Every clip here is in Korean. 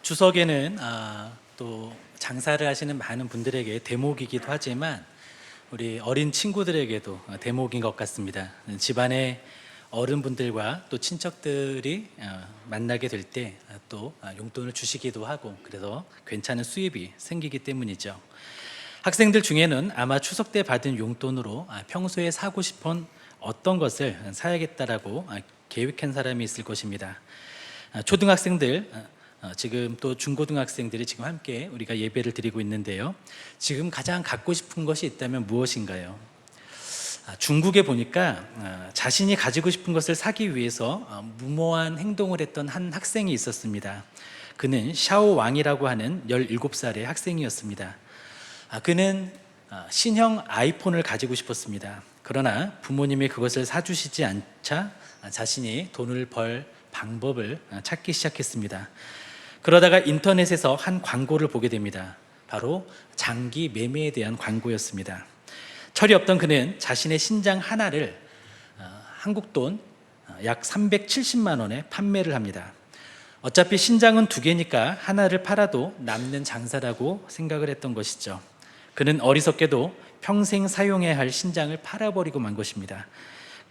추석에는 또 장사를 하시는 많은 분들에게 대목이기도 하지만 우리 어린 친구들에게도 대목인 것 같습니다. 집안의 어른분들과 또 친척들이 만나게 될 때 또 용돈을 주시기도 하고 그래서 괜찮은 수입이 생기기 때문이죠. 학생들 중에는 아마 추석 때 받은 용돈으로 평소에 사고 싶은 어떤 것을 사야겠다라고 계획한 사람이 있을 것입니다. 초등학생들 지금 또 중고등학생들이 지금 함께 우리가 예배를 드리고 있는데요. 지금 가장 갖고 싶은 것이 있다면 무엇인가요? 중국에 보니까 자신이 가지고 싶은 것을 사기 위해서 무모한 행동을 했던 한 학생이 있었습니다. 그는 샤오 왕이라고 하는 17살의 학생이었습니다. 그는 신형 아이폰을 가지고 싶었습니다. 그러나 부모님이 그것을 사주시지 않자 자신이 돈을 벌 방법을 찾기 시작했습니다. 그러다가 인터넷에서 한 광고를 보게 됩니다. 바로 장기 매매에 대한 광고였습니다. 철이 없던 그는 자신의 신장 하나를 한국 돈 약 370만 원에 판매를 합니다. 어차피 신장은 두 개니까 하나를 팔아도 남는 장사라고 생각을 했던 것이죠. 그는 어리석게도 평생 사용해야 할 신장을 팔아버리고 만 것입니다.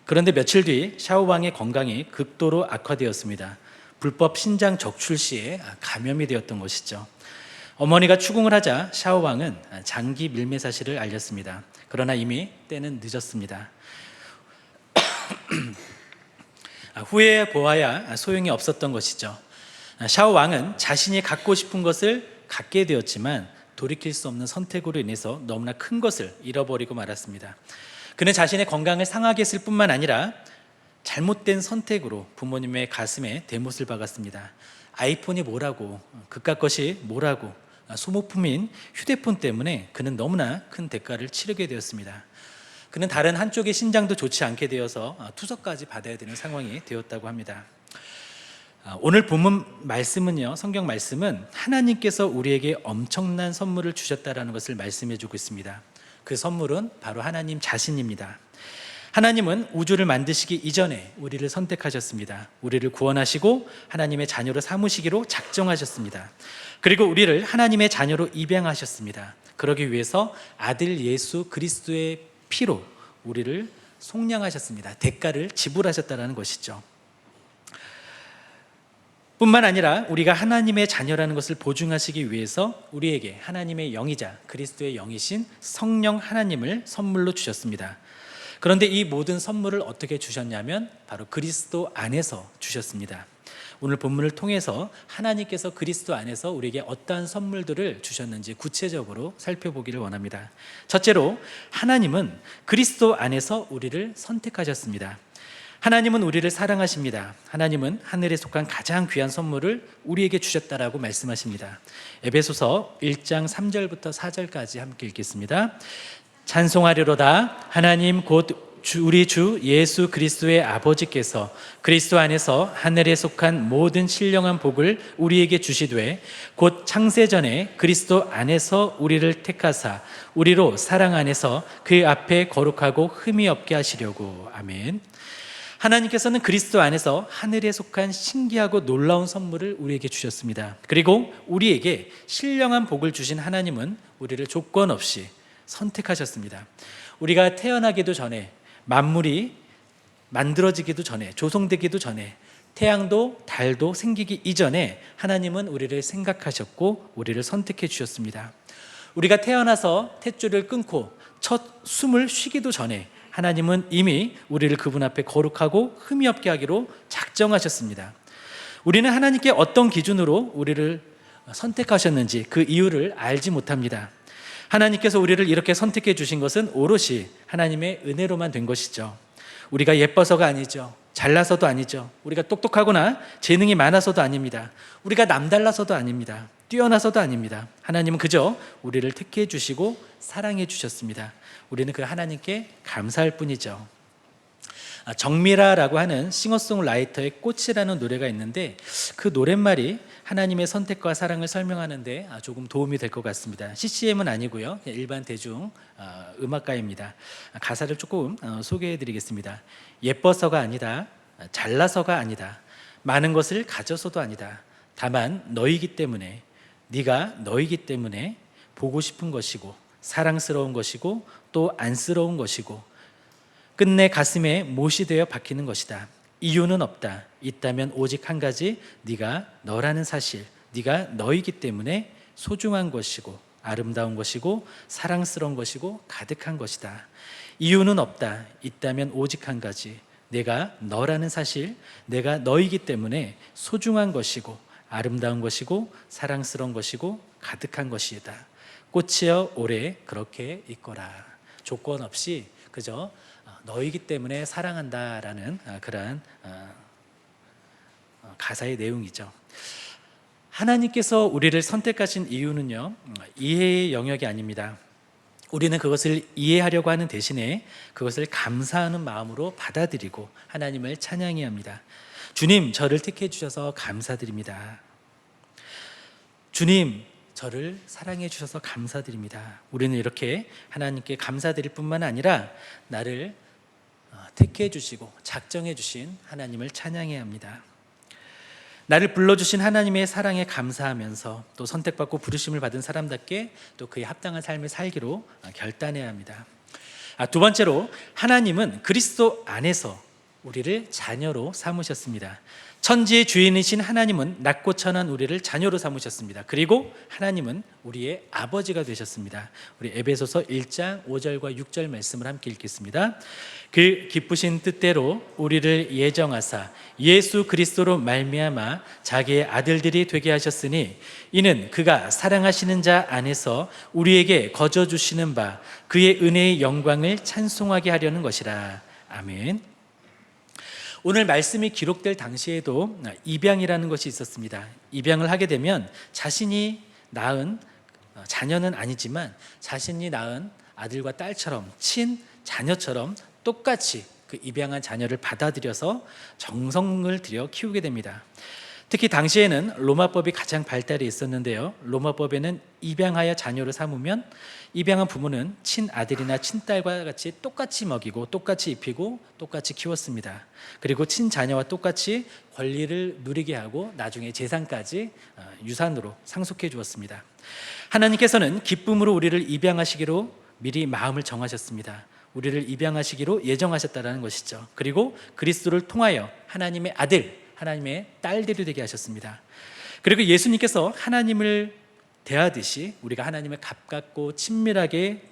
그런데 며칠 뒤 샤오왕의 건강이 극도로 악화되었습니다. 불법 신장 적출 시에 감염이 되었던 것이죠. 어머니가 추궁을 하자 샤오왕은 장기 밀매 사실을 알렸습니다. 그러나 이미 때는 늦었습니다. 후회해 보아야 소용이 없었던 것이죠. 샤오왕은 자신이 갖고 싶은 것을 갖게 되었지만 돌이킬 수 없는 선택으로 인해서 너무나 큰 것을 잃어버리고 말았습니다. 그는 자신의 건강을 상하게 했을 뿐만 아니라 잘못된 선택으로 부모님의 가슴에 대못을 박았습니다. 아이폰이 뭐라고, 그깟 것이 뭐라고, 소모품인 휴대폰 때문에 그는 너무나 큰 대가를 치르게 되었습니다. 그는 다른 한쪽의 신장도 좋지 않게 되어서 투석까지 받아야 되는 상황이 되었다고 합니다. 오늘 본문 말씀은요, 성경 말씀은 하나님께서 우리에게 엄청난 선물을 주셨다라는 것을 말씀해 주고 있습니다. 그 선물은 바로 하나님 자신입니다. 하나님은 우주를 만드시기 이전에 우리를 선택하셨습니다. 우리를 구원하시고 하나님의 자녀로 삼으시기로 작정하셨습니다. 그리고 우리를 하나님의 자녀로 입양하셨습니다. 그러기 위해서 아들 예수 그리스도의 피로 우리를 속량하셨습니다. 대가를 지불하셨다는 것이죠. 뿐만 아니라 우리가 하나님의 자녀라는 것을 보증하시기 위해서 우리에게 하나님의 영이자 그리스도의 영이신 성령 하나님을 선물로 주셨습니다. 그런데 이 모든 선물을 어떻게 주셨냐면 바로 그리스도 안에서 주셨습니다. 오늘 본문을 통해서 하나님께서 그리스도 안에서 우리에게 어떠한 선물들을 주셨는지 구체적으로 살펴보기를 원합니다. 첫째로 하나님은 그리스도 안에서 우리를 선택하셨습니다. 하나님은 우리를 사랑하십니다. 하나님은 하늘에 속한 가장 귀한 선물을 우리에게 주셨다라고 말씀하십니다. 에베소서 1장 3절부터 4절까지 함께 읽겠습니다. 찬송하리로다. 하나님 곧 우리 주 예수 그리스도의 아버지께서 그리스도 안에서 하늘에 속한 모든 신령한 복을 우리에게 주시되 곧 창세전에 그리스도 안에서 우리를 택하사 우리로 사랑 안에서 그 앞에 거룩하고 흠이 없게 하시려고. 아멘. 하나님께서는 그리스도 안에서 하늘에 속한 신기하고 놀라운 선물을 우리에게 주셨습니다. 그리고 우리에게 신령한 복을 주신 하나님은 우리를 조건 없이 선택하셨습니다. 우리가 태어나기도 전에, 만물이 만들어지기도 전에, 조성되기도 전에, 태양도 달도 생기기 이전에 하나님은 우리를 생각하셨고 우리를 선택해 주셨습니다. 우리가 태어나서 탯줄을 끊고 첫 숨을 쉬기도 전에 하나님은 이미 우리를 그분 앞에 거룩하고 흠이 없게 하기로 작정하셨습니다. 우리는 하나님께 어떤 기준으로 우리를 선택하셨는지 그 이유를 알지 못합니다. 하나님께서 우리를 이렇게 선택해 주신 것은 오롯이 하나님의 은혜로만 된 것이죠. 우리가 예뻐서가 아니죠. 잘나서도 아니죠. 우리가 똑똑하거나 재능이 많아서도 아닙니다. 우리가 남달라서도 아닙니다. 뛰어나서도 아닙니다. 하나님은 그저 우리를 택해 주시고 사랑해 주셨습니다. 우리는 그 하나님께 감사할 뿐이죠. 정미라라고 하는 싱어송라이터의 꽃이라는 노래가 있는데 그 노랫말이 하나님의 선택과 사랑을 설명하는데 조금 도움이 될 것 같습니다. CCM은 아니고요, 일반 대중 음악가입니다. 가사를 조금 소개해 드리겠습니다. 예뻐서가 아니다, 잘나서가 아니다, 많은 것을 가져서도 아니다, 다만 너희기 때문에, 네가 너희기 때문에 보고 싶은 것이고 사랑스러운 것이고 또 안쓰러운 것이고 끝내 가슴에 못이 되어 박히는 것이다. 이유는 없다. 있다면 오직 한 가지, 네가 너라는 사실, 네가 너이기 때문에 소중한 것이고 아름다운 것이고 사랑스러운 것이고 가득한 것이다. 이유는 없다. 있다면 오직 한 가지, 내가 너라는 사실, 내가 너이기 때문에 소중한 것이고 아름다운 것이고 사랑스러운 것이고 가득한 것이다. 꽃이여 오래 그렇게 있거라. 조건 없이 그저 너이기 때문에 사랑한다라는 그러한 가사의 내용이죠. 하나님께서 우리를 선택하신 이유는요, 이해의 영역이 아닙니다. 우리는 그것을 이해하려고 하는 대신에 그것을 감사하는 마음으로 받아들이고 하나님을 찬양해야 합니다. 주님, 저를 택해 주셔서 감사드립니다. 주님, 저를 사랑해 주셔서 감사드립니다. 우리는 이렇게 하나님께 감사드릴 뿐만 아니라 나를 택해 주시고 작정해 주신 하나님을 찬양해야 합니다. 나를 불러주신 하나님의 사랑에 감사하면서 또 선택받고 부르심을 받은 사람답게 또 그에 합당한 삶을 살기로 결단해야 합니다. 두 번째로, 하나님은 그리스도 안에서 우리를 자녀로 삼으셨습니다. 천지의 주인이신 하나님은 낮고 천한 우리를 자녀로 삼으셨습니다. 그리고 하나님은 우리의 아버지가 되셨습니다. 우리 에베소서 1장 5절과 6절 말씀을 함께 읽겠습니다. 그 기쁘신 뜻대로 우리를 예정하사 예수 그리스도로 말미암아 자기의 아들들이 되게 하셨으니 이는 그가 사랑하시는 자 안에서 우리에게 거저 주시는 바 그의 은혜의 영광을 찬송하게 하려는 것이라. 아멘. 오늘 말씀이 기록될 당시에도 입양이라는 것이 있었습니다. 입양을 하게 되면 자신이 낳은 자녀는 아니지만 자신이 낳은 아들과 딸처럼 친자녀처럼 똑같이 그 입양한 자녀를 받아들여서 정성을 들여 키우게 됩니다. 특히 당시에는 로마법이 가장 발달해 있었는데요, 로마법에는 입양하여 자녀를 삼으면 입양한 부모는 친아들이나 친딸과 같이 똑같이 먹이고 똑같이 입히고 똑같이 키웠습니다. 그리고 친자녀와 똑같이 권리를 누리게 하고 나중에 재산까지 유산으로 상속해 주었습니다. 하나님께서는 기쁨으로 우리를 입양하시기로 미리 마음을 정하셨습니다. 우리를 입양하시기로 예정하셨다는 것이죠. 그리고 그리스도를 통하여 하나님의 아들, 하나님의 딸들이 되게 하셨습니다. 그리고 예수님께서 하나님을 대하듯이 우리가 하나님을 가깝고 친밀하게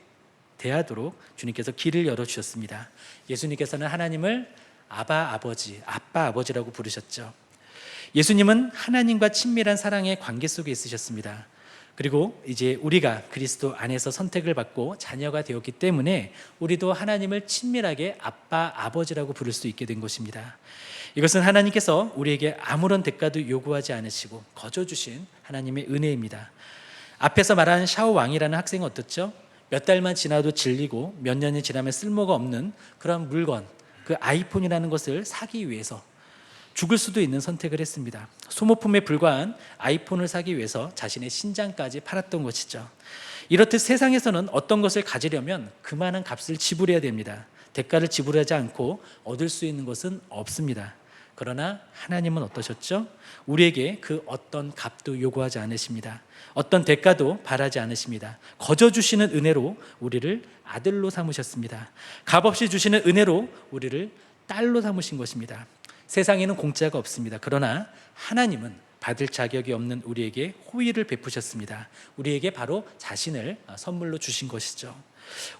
대하도록 주님께서 길을 열어주셨습니다. 예수님께서는 하나님을 아바 아버지, 아빠 아버지라고 부르셨죠. 예수님은 하나님과 친밀한 사랑의 관계 속에 있으셨습니다. 그리고 이제 우리가 그리스도 안에서 선택을 받고 자녀가 되었기 때문에 우리도 하나님을 친밀하게 아빠 아버지라고 부를 수 있게 된 것입니다. 이것은 하나님께서 우리에게 아무런 대가도 요구하지 않으시고 거저 주신 하나님의 은혜입니다. 앞에서 말한 샤오 왕이라는 학생은 어떻죠? 몇 달만 지나도 질리고 몇 년이 지나면 쓸모가 없는 그런 물건, 그 아이폰이라는 것을 사기 위해서 죽을 수도 있는 선택을 했습니다. 소모품에 불과한 아이폰을 사기 위해서 자신의 신장까지 팔았던 것이죠. 이렇듯 세상에서는 어떤 것을 가지려면 그만한 값을 지불해야 됩니다. 대가를 지불하지 않고 얻을 수 있는 것은 없습니다. 그러나 하나님은 어떠셨죠? 우리에게 그 어떤 값도 요구하지 않으십니다. 어떤 대가도 바라지 않으십니다. 거저 주시는 은혜로 우리를 아들로 삼으셨습니다. 값없이 주시는 은혜로 우리를 딸로 삼으신 것입니다. 세상에는 공짜가 없습니다. 그러나 하나님은 받을 자격이 없는 우리에게 호의를 베푸셨습니다. 우리에게 바로 자신을 선물로 주신 것이죠.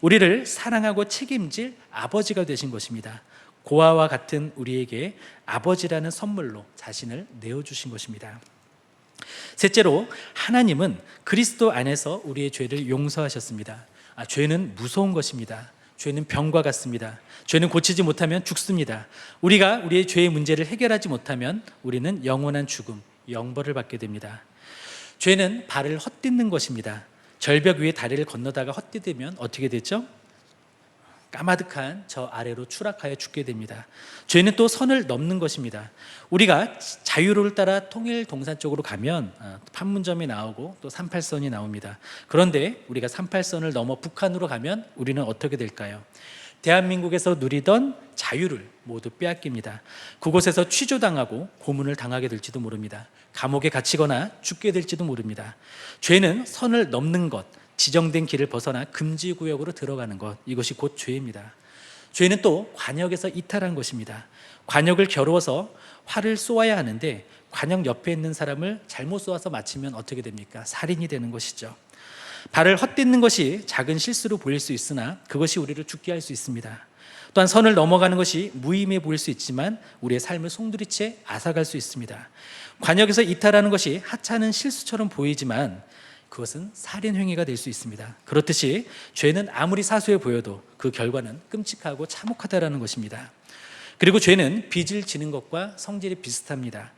우리를 사랑하고 책임질 아버지가 되신 것입니다. 고아와 같은 우리에게 아버지라는 선물로 자신을 내어주신 것입니다. 셋째로, 하나님은 그리스도 안에서 우리의 죄를 용서하셨습니다. 죄는 무서운 것입니다. 죄는 병과 같습니다. 죄는 고치지 못하면 죽습니다. 우리가 우리의 죄의 문제를 해결하지 못하면 우리는 영원한 죽음, 영벌을 받게 됩니다. 죄는 발을 헛디디는 것입니다. 절벽 위에 다리를 건너다가 헛디디면 어떻게 되죠? 까마득한 저 아래로 추락하여 죽게 됩니다. 죄는 또 선을 넘는 것입니다. 우리가 자유로를 따라 통일 동산 쪽으로 가면 판문점이 나오고 또 38선이 나옵니다. 그런데 우리가 38선을 넘어 북한으로 가면 우리는 어떻게 될까요? 대한민국에서 누리던 자유를 모두 빼앗깁니다. 그곳에서 취조당하고 고문을 당하게 될지도 모릅니다. 감옥에 갇히거나 죽게 될지도 모릅니다. 죄는 선을 넘는 것, 지정된 길을 벗어나 금지구역으로 들어가는 것, 이것이 곧 죄입니다. 죄는 또 관역에서 이탈한 것입니다. 관역을 겨루어서 활을 쏘아야 하는데 관역 옆에 있는 사람을 잘못 쏘아서 맞히면 어떻게 됩니까? 살인이 되는 것이죠. 발을 헛딛는 것이 작은 실수로 보일 수 있으나 그것이 우리를 죽게 할 수 있습니다. 또한 선을 넘어가는 것이 무의미해 보일 수 있지만 우리의 삶을 송두리째 앗아갈 수 있습니다. 관역에서 이탈하는 것이 하찮은 실수처럼 보이지만 그것은 살인행위가 될 수 있습니다. 그렇듯이 죄는 아무리 사소해 보여도 그 결과는 끔찍하고 참혹하다라는 것입니다. 그리고 죄는 빚을 지는 것과 성질이 비슷합니다.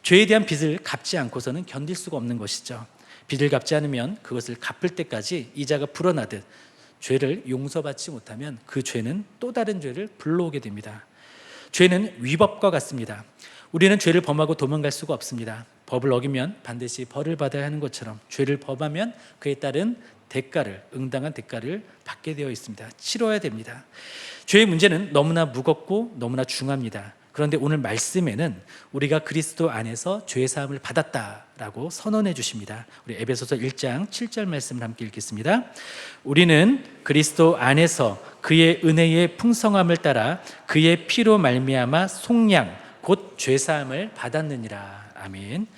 죄에 대한 빚을 갚지 않고서는 견딜 수가 없는 것이죠. 빚을 갚지 않으면 그것을 갚을 때까지 이자가 불어나듯 죄를 용서받지 못하면 그 죄는 또 다른 죄를 불러오게 됩니다. 죄는 위법과 같습니다. 우리는 죄를 범하고 도망갈 수가 없습니다. 법을 어기면 반드시 벌을 받아야 하는 것처럼 죄를 범하면 그에 따른 대가를, 응당한 대가를 받게 되어 있습니다. 치러야 됩니다. 죄의 문제는 너무나 무겁고 너무나 중합니다. 그런데 오늘 말씀에는 우리가 그리스도 안에서 죄 사함을 받았다라고 선언해 주십니다. 우리 에베소서 1장 7절 말씀을 함께 읽겠습니다. 우리는 그리스도 안에서 그의 은혜의 풍성함을 따라 그의 피로 말미암아 속량 곧 죄 사함을 받았느니라. 아멘.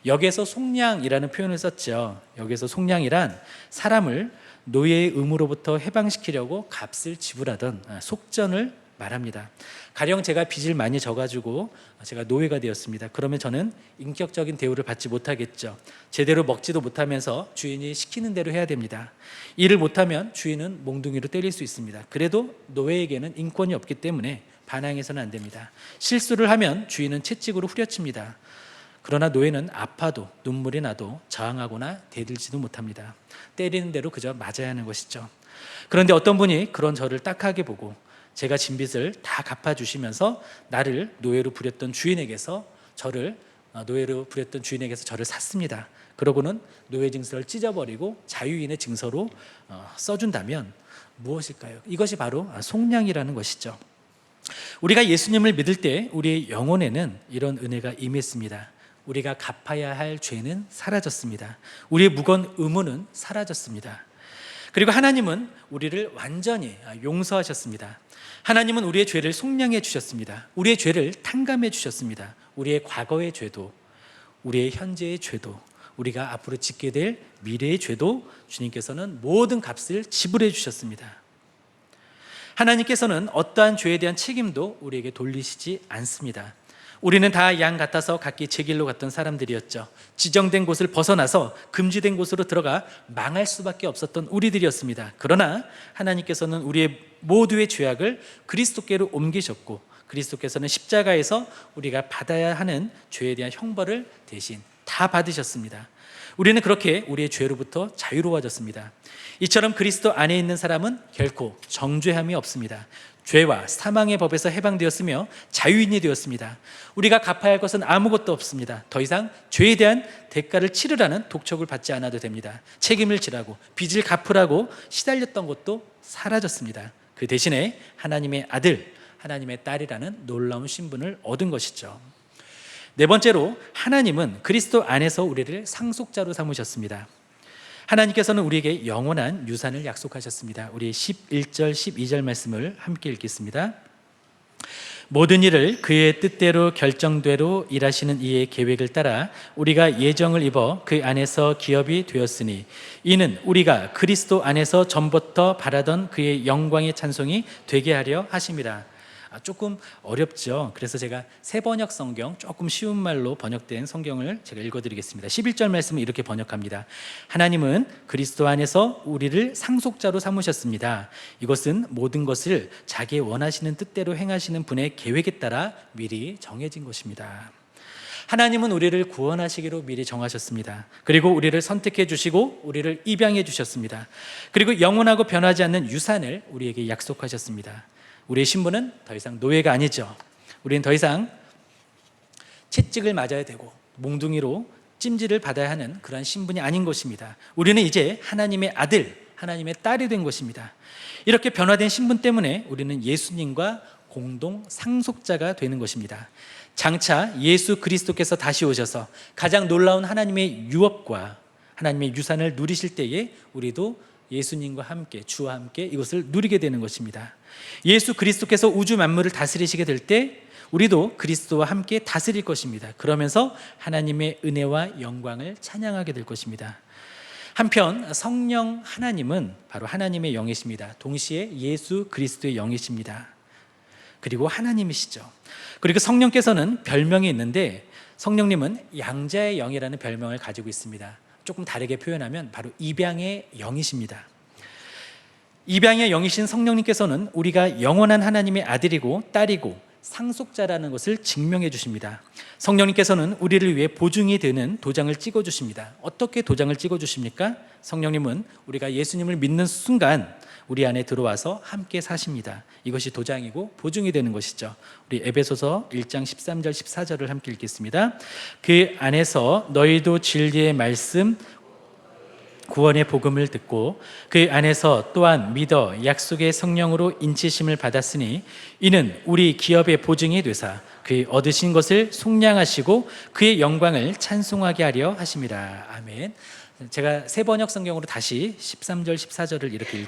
여기에서 속량이라는 표현을 썼죠. 여기에서 속량이란 사람을 노예의 의무로부터 해방시키려고 값을 지불하던 속전을 말합니다. 가령 제가 빚을 많이 져가지고 제가 노예가 되었습니다. 그러면 저는 인격적인 대우를 받지 못하겠죠. 제대로 먹지도 못하면서 주인이 시키는 대로 해야 됩니다. 일을 못하면 주인은 몽둥이로 때릴 수 있습니다. 그래도 노예에게는 인권이 없기 때문에 반항해서는 안 됩니다. 실수를 하면 주인은 채찍으로 후려칩니다. 그러나 노예는 아파도 눈물이 나도 저항하거나 대들지도 못합니다. 때리는 대로 그저 맞아야 하는 것이죠. 그런데 어떤 분이 그런 저를 딱하게 보고 제가 진 빚을 다 갚아주시면서 나를 노예로 부렸던 주인에게서 저를 샀습니다. 그러고는 노예 증서를 찢어버리고 자유인의 증서로 써준다면 무엇일까요? 이것이 바로 속량이라는 것이죠. 우리가 예수님을 믿을 때 우리의 영혼에는 이런 은혜가 임했습니다. 우리가 갚아야 할 죄는 사라졌습니다. 우리의 무거운 의무는 사라졌습니다. 그리고 하나님은 우리를 완전히 용서하셨습니다. 하나님은 우리의 죄를 속량해 주셨습니다. 우리의 죄를 탕감해 주셨습니다. 우리의 과거의 죄도, 우리의 현재의 죄도, 우리가 앞으로 짓게 될 미래의 죄도 주님께서는 모든 값을 지불해 주셨습니다. 하나님께서는 어떠한 죄에 대한 책임도 우리에게 돌리시지 않습니다. 우리는 다 양 같아서 각기 제 길로 갔던 사람들이었죠. 지정된 곳을 벗어나서 금지된 곳으로 들어가 망할 수밖에 없었던 우리들이었습니다. 그러나 하나님께서는 우리의 모두의 죄악을 그리스도께로 옮기셨고 그리스도께서는 십자가에서 우리가 받아야 하는 죄에 대한 형벌을 대신 다 받으셨습니다. 우리는 그렇게 우리의 죄로부터 자유로워졌습니다. 이처럼 그리스도 안에 있는 사람은 결코 정죄함이 없습니다. 죄와 사망의 법에서 해방되었으며 자유인이 되었습니다. 우리가 갚아야 할 것은 아무것도 없습니다. 더 이상 죄에 대한 대가를 치르라는 독촉을 받지 않아도 됩니다. 책임을 지라고 빚을 갚으라고 시달렸던 것도 사라졌습니다. 그 대신에 하나님의 아들, 하나님의 딸이라는 놀라운 신분을 얻은 것이죠. 네 번째로 하나님은 그리스도 안에서 우리를 상속자로 삼으셨습니다. 하나님께서는 우리에게 영원한 유산을 약속하셨습니다. 우리 11절 12절 말씀을 함께 읽겠습니다. 모든 일을 그의 뜻대로 결정대로 일하시는 이의 계획을 따라 우리가 예정을 입어 그 안에서 기업이 되었으니 이는 우리가 그리스도 안에서 전부터 바라던 그의 영광의 찬송이 되게 하려 하심이라. 조금 어렵죠. 그래서 제가 새 번역 성경, 조금 쉬운 말로 번역된 성경을 제가 읽어드리겠습니다. 11절 말씀은 이렇게 번역합니다. 하나님은 그리스도 안에서 우리를 상속자로 삼으셨습니다. 이것은 모든 것을 자기의 원하시는 뜻대로 행하시는 분의 계획에 따라 미리 정해진 것입니다. 하나님은 우리를 구원하시기로 미리 정하셨습니다. 그리고 우리를 선택해 주시고 우리를 입양해 주셨습니다. 그리고 영원하고 변하지 않는 유산을 우리에게 약속하셨습니다. 우리의 신분은 더 이상 노예가 아니죠. 우리는 더 이상 채찍을 맞아야 되고 몽둥이로 찜질을 받아야 하는 그러한 신분이 아닌 것입니다. 우리는 이제 하나님의 아들, 하나님의 딸이 된 것입니다. 이렇게 변화된 신분 때문에 우리는 예수님과 공동 상속자가 되는 것입니다. 장차 예수 그리스도께서 다시 오셔서 가장 놀라운 하나님의 유업과 하나님의 유산을 누리실 때에 우리도 예수님과 함께, 주와 함께 이것을 누리게 되는 것입니다. 예수 그리스도께서 우주 만물을 다스리시게 될 때 우리도 그리스도와 함께 다스릴 것입니다. 그러면서 하나님의 은혜와 영광을 찬양하게 될 것입니다. 한편 성령 하나님은 바로 하나님의 영이십니다. 동시에 예수 그리스도의 영이십니다. 그리고 하나님이시죠. 그리고 성령께서는 별명이 있는데 성령님은 양자의 영이라는 별명을 가지고 있습니다. 조금 다르게 표현하면 바로 입양의 영이십니다. 입양의 영이신 성령님께서는 우리가 영원한 하나님의 아들이고 딸이고 상속자라는 것을 증명해 주십니다. 성령님께서는 우리를 위해 보증이 되는 도장을 찍어 주십니다. 어떻게 도장을 찍어 주십니까? 성령님은 우리가 예수님을 믿는 순간 우리 안에 들어와서 함께 사십니다. 이것이 도장이고 보증이 되는 것이죠. 우리 에베소서 1장 13절 14절을 함께 읽겠습니다. 그 안에서 너희도 진리의 말씀 구원의 복음을 듣고 그 안에서 또한 믿어 약속의 성령으로 인치심을 받았으니 이는 우리 기업의 보증이 되사 그 얻으신 것을 속량하시고 그의 영광을 찬송하게 하려 하심이라. 아멘. 제가 새 번역 성경으로 다시 13절 14절을 이렇게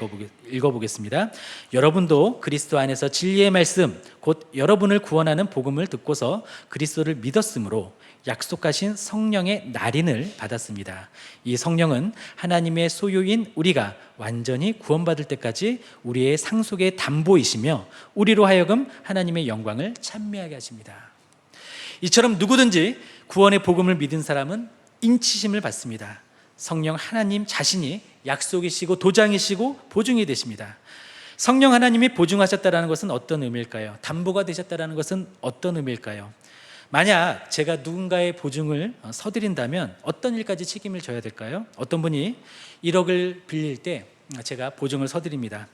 읽어보겠습니다. 여러분도 그리스도 안에서 진리의 말씀 곧 여러분을 구원하는 복음을 듣고서 그리스도를 믿었으므로 약속하신 성령의 날인을 받았습니다. 이 성령은 하나님의 소유인 우리가 완전히 구원받을 때까지 우리의 상속의 담보이시며 우리로 하여금 하나님의 영광을 찬미하게 하십니다. 이처럼 누구든지 구원의 복음을 믿은 사람은 인치심을 받습니다. 성령 하나님 자신이 약속이시고 도장이시고 보증이 되십니다. 성령 하나님이 보증하셨다는 것은 어떤 의미일까요? 담보가 되셨다는 것은 어떤 의미일까요? 만약 제가 누군가의 보증을 서드린다면 어떤 일까지 책임을 져야 될까요? 어떤 분이 1억을 빌릴 때 제가 보증을 서드립니다.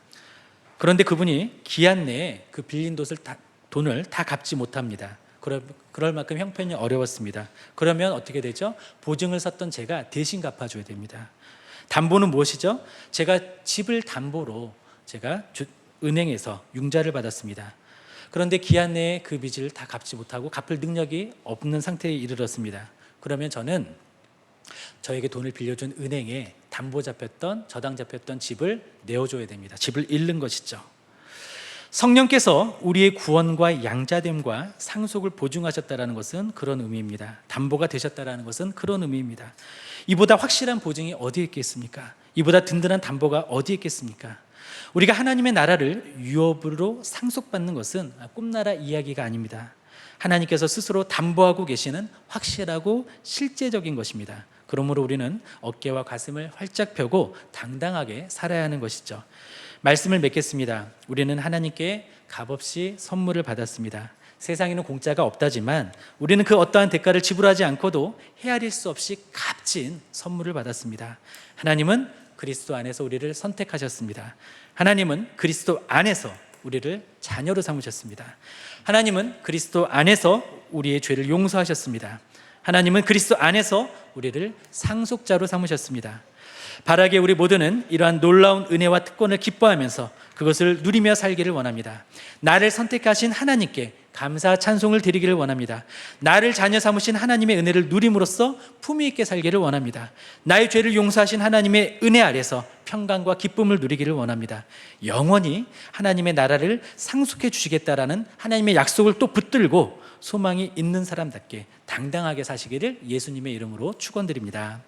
그런데 그분이 기한 내에 그 빌린 돈을 다 갚지 못합니다. 그럴 만큼 형편이 어려웠습니다. 그러면 어떻게 되죠? 보증을 섰던 제가 대신 갚아줘야 됩니다. 담보는 무엇이죠? 제가 집을 담보로 제가 은행에서 융자를 받았습니다. 그런데 기한 내에 그 빚을 다 갚지 못하고 갚을 능력이 없는 상태에 이르렀습니다. 그러면 저는 저에게 돈을 빌려준 은행에 담보 잡혔던, 저당 잡혔던 집을 내어줘야 됩니다. 집을 잃는 것이죠. 성령께서 우리의 구원과 양자됨과 상속을 보증하셨다는 것은 그런 의미입니다. 담보가 되셨다는 것은 그런 의미입니다. 이보다 확실한 보증이 어디에 있겠습니까? 이보다 든든한 담보가 어디에 있겠습니까? 우리가 하나님의 나라를 유업으로 상속받는 것은 꿈나라 이야기가 아닙니다. 하나님께서 스스로 담보하고 계시는 확실하고 실제적인 것입니다. 그러므로 우리는 어깨와 가슴을 활짝 펴고 당당하게 살아야 하는 것이죠. 말씀을 맺겠습니다. 우리는 하나님께 값없이 선물을 받았습니다. 세상에는 공짜가 없다지만 우리는 그 어떠한 대가를 지불하지 않고도 헤아릴 수 없이 값진 선물을 받았습니다. 하나님은 그리스도 안에서 우리를 선택하셨습니다. 하나님은 그리스도 안에서 우리를 자녀로 삼으셨습니다. 하나님은 그리스도 안에서 우리의 죄를 용서하셨습니다. 하나님은 그리스도 안에서 우리를 상속자로 삼으셨습니다. 바라게 우리 모두는 이러한 놀라운 은혜와 특권을 기뻐하면서 그것을 누리며 살기를 원합니다. 나를 선택하신 하나님께 감사 찬송을 드리기를 원합니다. 나를 자녀 삼으신 하나님의 은혜를 누림으로써 품위 있게 살기를 원합니다. 나의 죄를 용서하신 하나님의 은혜 아래서 평강과 기쁨을 누리기를 원합니다. 영원히 하나님의 나라를 상속해 주시겠다라는 하나님의 약속을 또 붙들고 소망이 있는 사람답게 당당하게 사시기를 예수님의 이름으로 축원드립니다.